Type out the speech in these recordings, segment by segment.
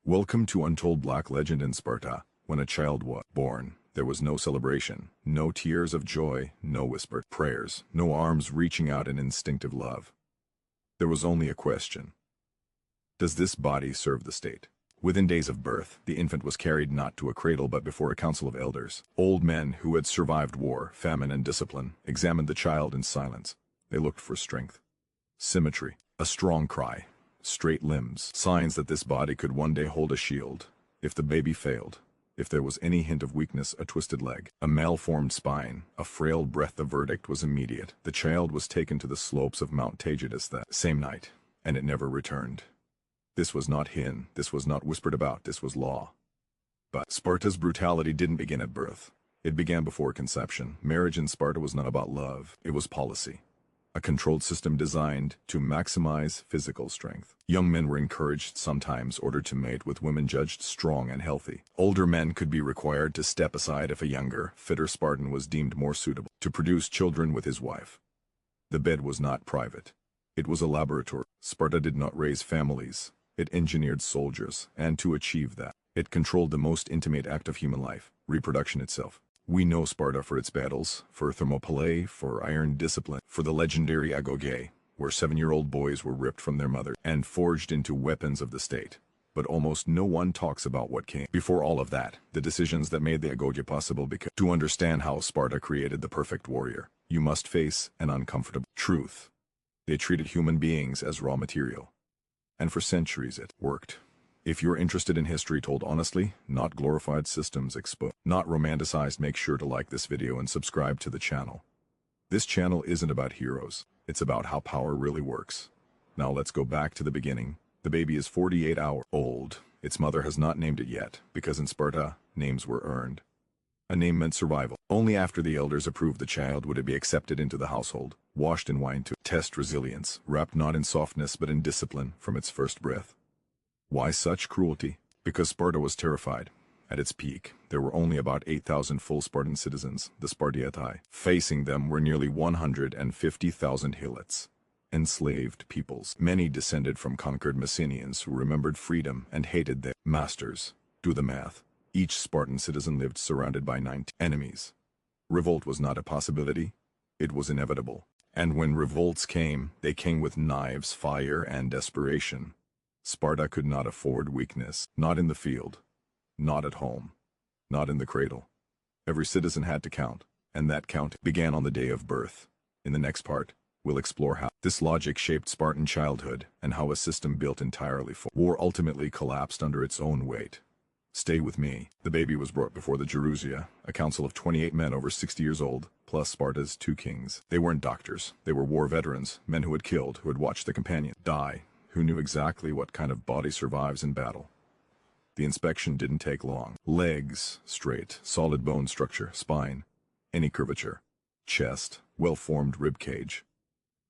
Welcome to Untold Black Legend in Sparta. When a child was born, there was no celebration, no tears of joy, no whispered prayers, no arms reaching out in instinctive love. There was only a question. Does this body serve the state? Within days of birth, the infant was carried not to a cradle but before a council of elders. Old men who had survived war, famine, and discipline examined the child in silence. They looked for strength, symmetry, a strong cry, straight limbs, signs that this body could one day hold a shield. If the baby failed, if there was any hint of weakness, a twisted leg, a malformed spine, a frail breath, the verdict was immediate. The child was taken to the slopes of Mount Taygetus that same night, and it never returned. This was not hidden, this was not whispered about, this was law. But Sparta's brutality didn't begin at birth. It began before conception. Marriage in Sparta was not about love, it was policy. A controlled system designed to maximize physical strength. Young men were encouraged, sometimes ordered to mate with women judged strong and healthy. Older men could be required to step aside if a younger, fitter Spartan was deemed more suitable to produce children with his wife. The bed was not private. It was a laboratory. Sparta did not raise families. It engineered soldiers, and to achieve that, it controlled the most intimate act of human life, reproduction itself. We know Sparta for its battles, for Thermopylae, for iron discipline, for the legendary Agoge, where 7-year-old boys were ripped from their mother and forged into weapons of the state. But almost no one talks about what came before all of that, the decisions that made the Agoge possible. Because to understand how Sparta created the perfect warrior, you must face an uncomfortable truth. They treated human beings as raw material. And for centuries it worked. If you're interested in history told honestly, not glorified systems exposed, not romanticized, make sure to like this video and subscribe to the channel. This channel isn't about heroes, it's about how power really works. Now let's go back to the beginning. The baby is 48 hours old. Its mother has not named it yet, because in Sparta, names were earned. A name meant survival. Only after the elders approved the child would it be accepted into the household, washed in wine to test resilience, wrapped not in softness but in discipline from its first breath. Why such cruelty? Because Sparta was terrified. At its peak, there were only about 8,000 full Spartan citizens, the Spartiatai. Facing them were nearly 150,000 helots, enslaved peoples. Many descended from conquered Messenians who remembered freedom and hated their masters. Do the math. Each Spartan citizen lived surrounded by 90 enemies. Revolt was not a possibility, it was inevitable. And when revolts came, they came with knives, fire, and desperation. Sparta could not afford weakness, not in the field, not at home, not in the cradle. Every citizen had to count, and that count began on the day of birth. In the next part, we'll explore how this logic shaped Spartan childhood and how a system built entirely for war ultimately collapsed under its own weight. Stay with me. The baby was brought before the Gerousia, a council of 28 men over 60 years old, plus Sparta's 2 kings. They weren't doctors, they were war veterans, men who had killed, who had watched the companion die, who knew exactly what kind of body survives in battle. The inspection didn't take long. Legs, straight, solid bone structure, spine, any curvature. Chest, well-formed rib cage.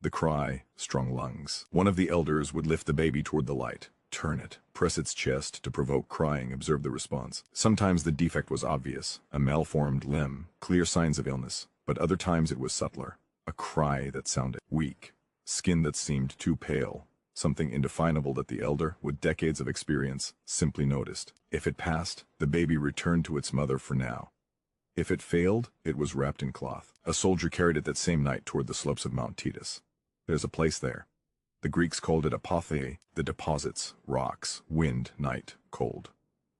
The cry, strong lungs. One of the elders would lift the baby toward the light, turn it, press its chest to provoke crying, observe the response. Sometimes the defect was obvious, a malformed limb, clear signs of illness, but other times it was subtler, a cry that sounded weak, skin that seemed too pale. Something indefinable that the elder, with decades of experience, simply noticed. If it passed, the baby returned to its mother for now. If it failed, it was wrapped in cloth. A soldier carried it that same night toward the slopes of Mount Taygetus. There's a place there. The Greeks called it agōgē, the deposits, rocks, wind, night, cold.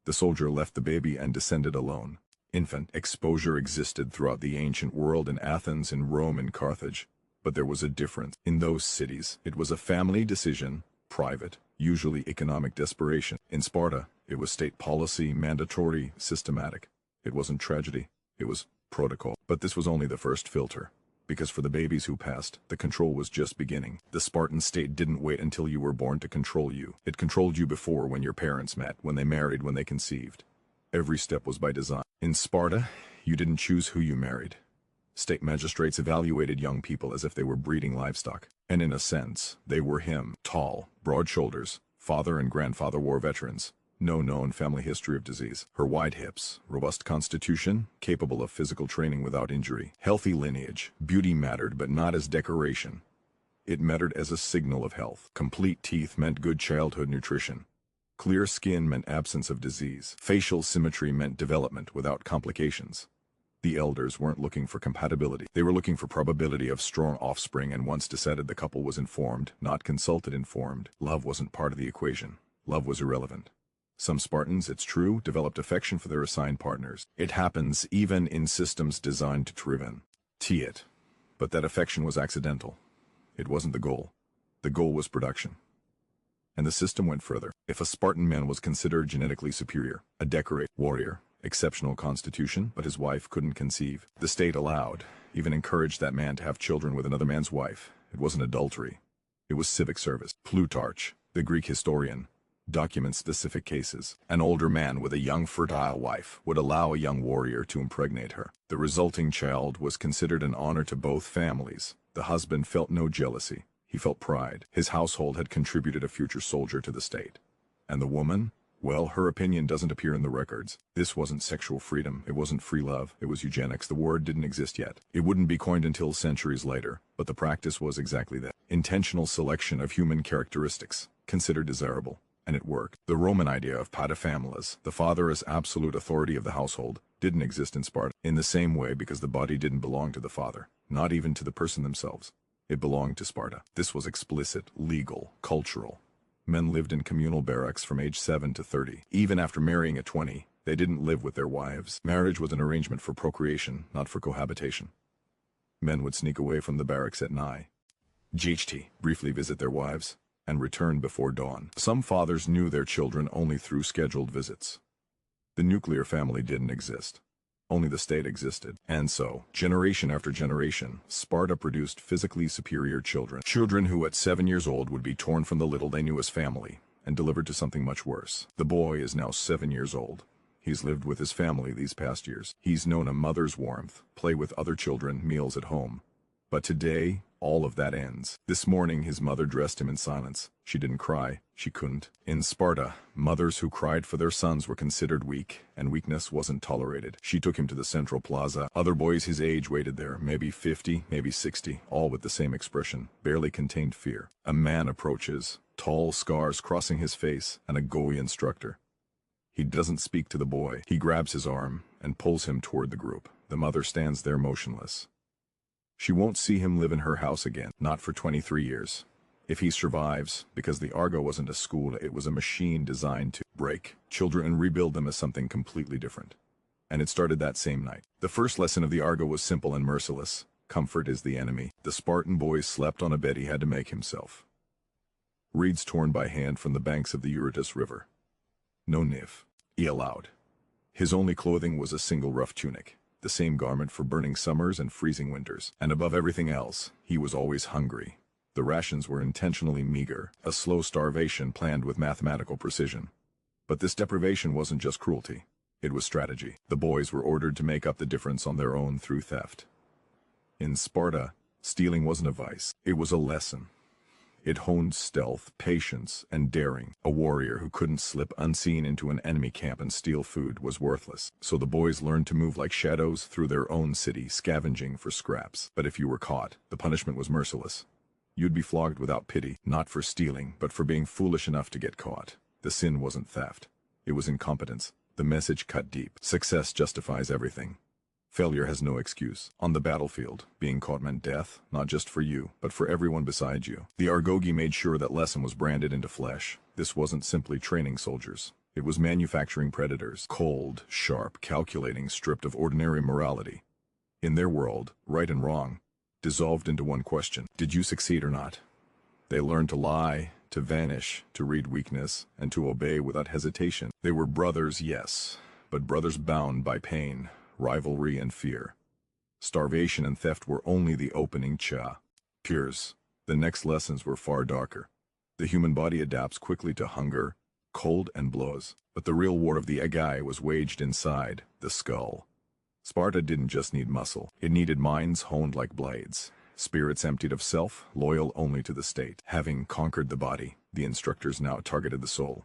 The soldier left the baby and descended alone. Infant exposure existed throughout the ancient world in Athens, in Rome, in Carthage. But there was a difference. In those cities, it was a family decision, private, usually economic desperation. In Sparta, it was state policy, mandatory, systematic. It wasn't tragedy, it was protocol. But this was only the first filter. Because for the babies who passed, the control was just beginning. The Spartan state didn't wait until you were born to control you. It controlled you before, when your parents met, when they married, when they conceived. Every step was by design. In Sparta, you didn't choose who you married. State magistrates evaluated young people as if they were breeding livestock. And in a sense, they were him. Tall, broad shoulders, father and grandfather war veterans. No known family history of disease. Her wide hips, robust constitution, capable of physical training without injury. Healthy lineage. Beauty mattered, but not as decoration. It mattered as a signal of health. Complete teeth meant good childhood nutrition. Clear skin meant absence of disease. Facial symmetry meant development without complications. The elders weren't looking for compatibility. They were looking for probability of strong offspring, and once decided the couple was informed, not consulted, informed. Love wasn't part of the equation. Love was irrelevant. Some Spartans, it's true, developed affection for their assigned partners. It happens even in systems designed to prevent it. But that affection was accidental. It wasn't the goal. The goal was production. And the system went further. If a Spartan man was considered genetically superior, a decorate warrior, exceptional constitution, but his wife couldn't conceive, the state allowed, even encouraged that man to have children with another man's wife. It wasn't adultery. It was civic service. Plutarch, the Greek historian, documents specific cases. An older man with a young fertile wife would allow a young warrior to impregnate her. The resulting child was considered an honor to both families. The husband felt no jealousy. He felt pride. His household had contributed a future soldier to the state. And the woman? Well, her opinion doesn't appear in the records. This wasn't sexual freedom. It wasn't free love. It was eugenics. The word didn't exist yet. It wouldn't be coined until centuries later, but the practice was exactly that. Intentional selection of human characteristics, considered desirable. And it worked. The Roman idea of paterfamilias, the father as absolute authority of the household, didn't exist in Sparta. In the same way, because the body didn't belong to the father, not even to the person themselves. It belonged to Sparta. This was explicit, legal, cultural. Men lived in communal barracks from age 7 to 30. Even after marrying at 20, they didn't live with their wives. Marriage was an arrangement for procreation, not for cohabitation. Men would sneak away from the barracks at night, briefly visit their wives, and return before dawn. Some fathers knew their children only through scheduled visits. The nuclear family didn't exist. Only the state existed. And so, generation after generation, Sparta produced physically superior children. Children who at 7 years old would be torn from the little they knew as family and delivered to something much worse. The boy is now 7 years old. He's lived with his family these past years. He's known a mother's warmth, play with other children, meals at home. But today, all of that ends. This morning, his mother dressed him in silence. She didn't cry. She couldn't. In Sparta, mothers who cried for their sons were considered weak, and weakness wasn't tolerated. She took him to the central plaza. Other boys his age waited there, maybe 50, maybe 60, all with the same expression, barely contained fear. A man approaches, tall scars crossing his face, an Agoge instructor. He doesn't speak to the boy. He grabs his arm and pulls him toward the group. The mother stands there motionless. She won't see him live in her house again, not for 23 years. If he survives, because the Argo wasn't a school, it was a machine designed to break children and rebuild them as something completely different. And it started that same night. The first lesson of the Argo was simple and merciless. Comfort is the enemy. The Spartan boy slept on a bed he had to make himself. Reeds torn by hand from the banks of the Eurotas River. No niv. He allowed. His only clothing was a single rough tunic, the same garment for burning summers and freezing winters. And above everything else, he was always hungry. The rations were intentionally meager, a slow starvation planned with mathematical precision. But this deprivation wasn't just cruelty. It was strategy. The boys were ordered to make up the difference on their own through theft. In Sparta, stealing wasn't a vice. It was a lesson. It honed stealth, patience, and daring. A warrior who couldn't slip unseen into an enemy camp and steal food was worthless. So the boys learned to move like shadows through their own city, scavenging for scraps. But if you were caught, the punishment was merciless. You'd be flogged without pity, not for stealing, but for being foolish enough to get caught. The sin wasn't theft. It was incompetence. The message cut deep. Success justifies everything. Failure has no excuse. On the battlefield, being caught meant death, not just for you, but for everyone beside you. The Agoge made sure that lesson was branded into flesh. This wasn't simply training soldiers. It was manufacturing predators. Cold, sharp, calculating, stripped of ordinary morality. In their world, right and wrong dissolved into one question: did you succeed or not? They learned to lie, to vanish, to read weakness, and to obey without hesitation. They were brothers, yes, but brothers bound by pain, rivalry, and fear. Starvation and theft were only the opening chapters. The next lessons were far darker. The human body adapts quickly to hunger, cold, and blows. But the real war of the agōgē was waged inside the skull. Sparta didn't just need muscle. It needed minds honed like blades, spirits emptied of self, loyal only to the state. Having conquered the body, the instructors now targeted the soul.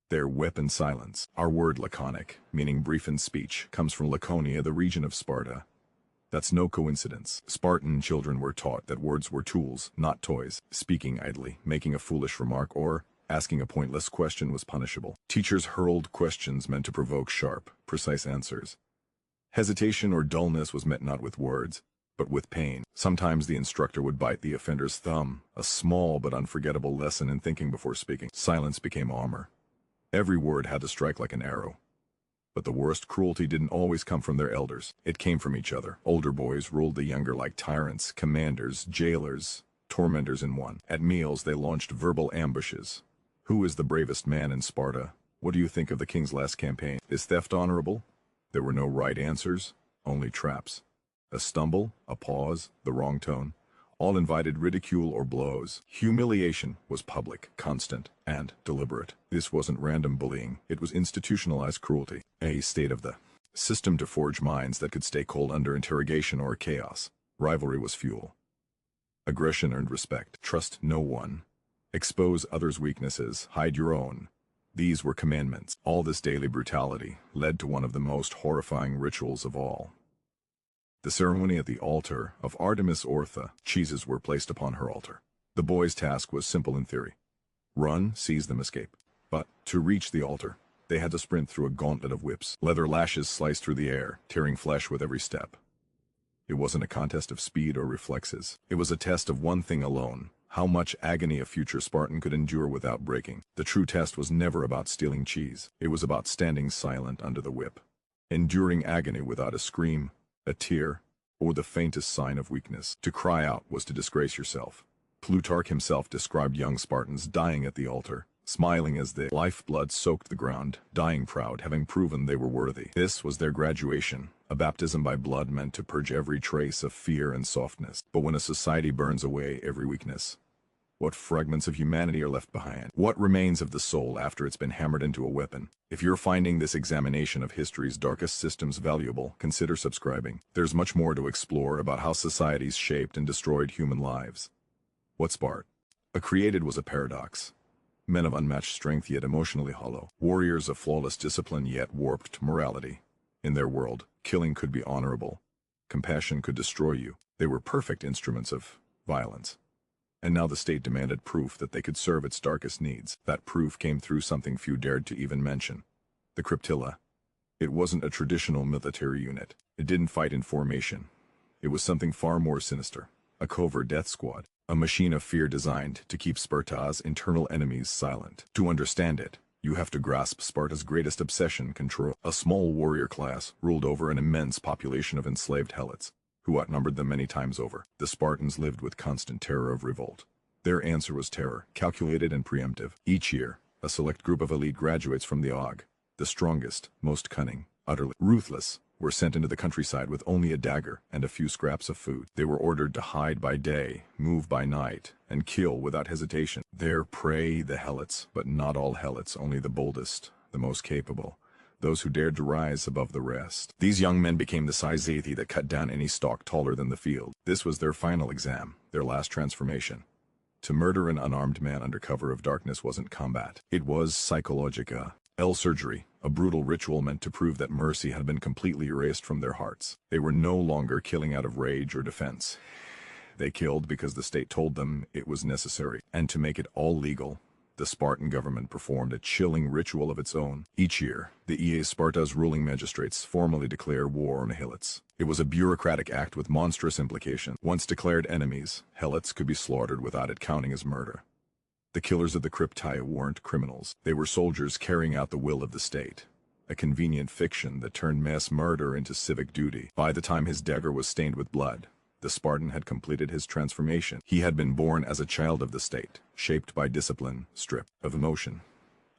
Their weapon silence, our word laconic, meaning brief in speech, comes from Laconia, the region of Sparta. That's no coincidence. Spartan children were taught that words were tools, not toys. Speaking idly, making a foolish remark, or Asking a pointless question was punishable. Teachers hurled questions meant to provoke sharp, precise answers. Hesitation or dullness was met not with words, but with pain. Sometimes the instructor would bite the offender's thumb, a small but unforgettable lesson in thinking before speaking. Silence became armor. Every word had to strike like an arrow. But the worst cruelty didn't always come from their elders. It came from each other. Older boys ruled the younger like tyrants, commanders, jailers, tormentors in one. At meals they launched verbal ambushes. Who is the bravest man in Sparta? What do you think of the king's last campaign? Is theft honorable? There were no right answers, only traps. A stumble, a pause, the wrong tone, all invited ridicule or blows. Humiliation was public, constant, and deliberate. This wasn't random bullying, it was institutionalized cruelty, a state of the system to forge minds that could stay cold under interrogation or chaos. Rivalry was fuel. Aggression earned respect. Trust no one. Expose others' weaknesses, hide your own. These were commandments. All this daily brutality led to one of the most horrifying rituals of all. The ceremony at the altar of Artemis Ortha. Cheeses were placed upon her altar. The boys' task was simple in theory. Run, seize them, escape. But to reach the altar, they had to sprint through a gauntlet of whips. Leather lashes sliced through the air, tearing flesh with every step. It wasn't a contest of speed or reflexes. It was a test of one thing alone: how much agony a future Spartan could endure without breaking. The true test was never about stealing cheese. It was about standing silent under the whip, enduring agony without a scream, a tear, or the faintest sign of weakness. To cry out was to disgrace yourself. Plutarch himself described young Spartans dying at the altar, smiling as their lifeblood soaked the ground, dying proud, having proven they were worthy. This was their graduation, a baptism by blood meant to purge every trace of fear and softness. But when a society burns away every weakness, what fragments of humanity are left behind? What remains of the soul after it's been hammered into a weapon? If you're finding this examination of history's darkest systems valuable, consider subscribing. There's much more to explore about how societies shaped and destroyed human lives. What Sparta created was a paradox. Men of unmatched strength yet emotionally hollow. Warriors of flawless discipline yet warped morality. In their world, killing could be honorable. Compassion could destroy you. They were perfect instruments of violence. And now the state demanded proof that they could serve its darkest needs. That proof came through something few dared to even mention: the Cryptilla. It wasn't a traditional military unit. It didn't fight in formation. It was something far more sinister: a covert death squad, a machine of fear designed to keep Sparta's internal enemies silent. To understand it, you have to grasp Sparta's greatest obsession: control. A small warrior class ruled over an immense population of enslaved helots, who outnumbered them many times over. The Spartans lived with constant terror of revolt. Their answer was terror, calculated and preemptive. Each year, a select group of elite graduates from the Agoge, the strongest, most cunning, utterly ruthless, were sent into the countryside with only a dagger and a few scraps of food. They were ordered to hide by day, move by night, and kill without hesitation. Their prey, the helots, but not all helots, only the boldest, the most capable, those who dared to rise above the rest. These young men became the scythe that cut down any stalk taller than the field. This was their final exam, their last transformation. To murder an unarmed man under cover of darkness wasn't combat. It was psychologica, surgery, a brutal ritual meant to prove that mercy had been completely erased from their hearts. They were no longer killing out of rage or defense. They killed because the state told them it was necessary. And to make it all legal, the Spartan government performed a chilling ritual of its own. Each year, the Sparta's ruling magistrates formally declare war on the helots. It was a bureaucratic act with monstrous implications. Once declared enemies, helots could be slaughtered without it counting as murder. The killers of the Crypti weren't criminals. They were soldiers carrying out the will of the state. A convenient fiction that turned mass murder into civic duty. By the time his dagger was stained with blood, the Spartan had completed his transformation. He had been born as a child of the state, shaped by discipline, stripped of emotion,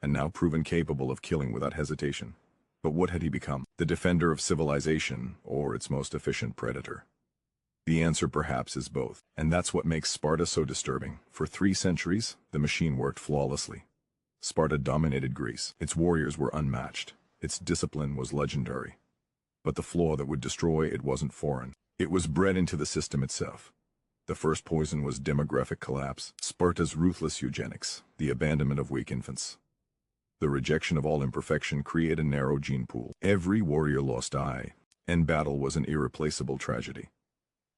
and now proven capable of killing without hesitation. But what had he become? The defender of civilization, or its most efficient predator? The answer perhaps is both, and that's what makes Sparta so disturbing. For 3 centuries, the machine worked flawlessly. Sparta dominated Greece. Its warriors were unmatched. Its discipline was legendary. But the flaw that would destroy it wasn't foreign. It was bred into the system itself. The first poison was demographic collapse, Sparta's ruthless eugenics, the abandonment of weak infants. The rejection of all imperfection created a narrow gene pool. Every warrior lost eye, and battle was an irreplaceable tragedy.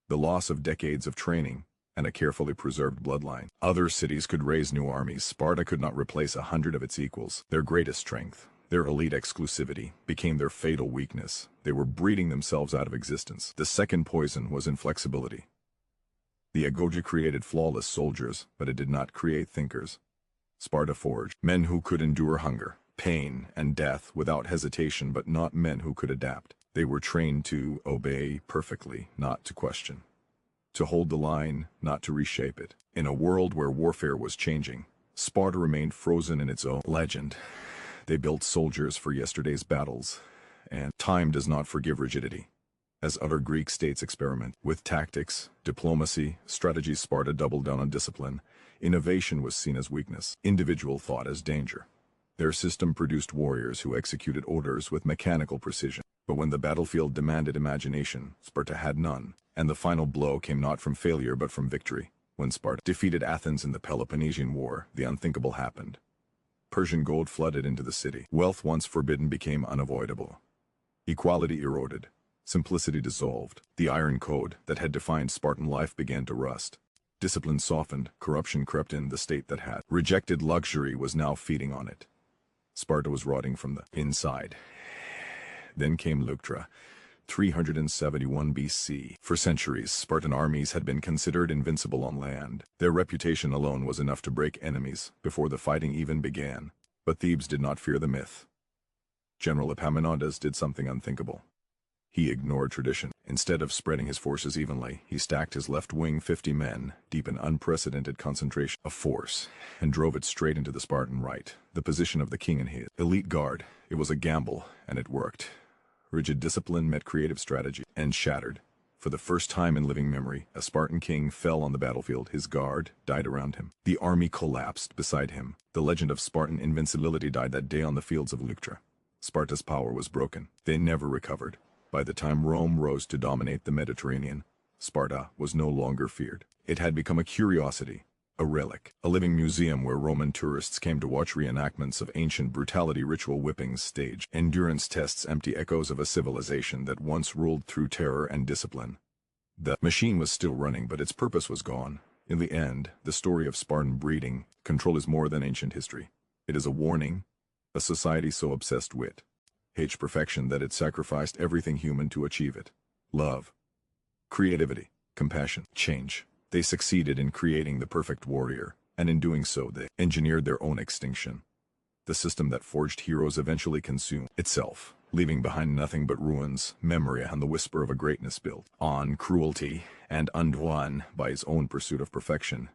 The loss of decades of training, and a carefully preserved bloodline. Other cities could raise new armies. Sparta could not replace 100 of its equals. Their greatest strength, their elite exclusivity, became their fatal weakness. They were breeding themselves out of existence. The second poison was inflexibility. The Agoge created flawless soldiers, but it did not create thinkers. Sparta forged men who could endure hunger, pain, and death without hesitation, but not men who could adapt. They were trained to obey perfectly, not to question. To hold the line, not to reshape it. In a world where warfare was changing, Sparta remained frozen in its own legend. They built soldiers for yesterday's battles, and time does not forgive rigidity. As other Greek states experiment with tactics, diplomacy, strategy, Sparta doubled down on discipline. Innovation was seen as weakness, individual thought as danger. Their system produced warriors who executed orders with mechanical precision. But when the battlefield demanded imagination, Sparta had none, and the final blow came not from failure but from victory. When Sparta defeated Athens in the Peloponnesian War, the unthinkable happened. Persian gold flooded into the city. Wealth once forbidden became unavoidable. Equality eroded. Simplicity dissolved. The iron code that had defined Spartan life began to rust. Discipline softened, corruption crept in. The state that had rejected luxury was now feeding on it. Sparta was rotting from the inside. Then came Leuctra, 371 BC. For centuries, Spartan armies had been considered invincible on land. Their reputation alone was enough to break enemies before the fighting even began. But Thebes did not fear the myth. General Epaminondas did something unthinkable. He ignored tradition. Instead of spreading his forces evenly, he stacked his left wing 50 men, deep in unprecedented concentration of force, and drove it straight into the Spartan right, the position of the king and his elite guard. It was a gamble, and it worked. Rigid discipline met creative strategy, and shattered. For the first time in living memory, a Spartan king fell on the battlefield. His guard died around him. The army collapsed beside him. The legend of Spartan invincibility died that day on the fields of Leuctra. Sparta's power was broken. They never recovered. By the time Rome rose to dominate the Mediterranean, Sparta was no longer feared. It had become a curiosity, a relic, a living museum where Roman tourists came to watch reenactments of ancient brutality, ritual whippings, stage endurance tests, empty echoes of a civilization that once ruled through terror and discipline. The machine was still running, but its purpose was gone. In the end, the story of Spartan breeding, control is more than ancient history. It is a warning, a society so obsessed with perfection that it sacrificed everything human to achieve it. Love, creativity, compassion, change. They succeeded in creating the perfect warrior, and in doing so they engineered their own extinction. The system that forged heroes eventually consumed itself, leaving behind nothing but ruins, memory, and the whisper of a greatness built on cruelty and undone by its own pursuit of perfection.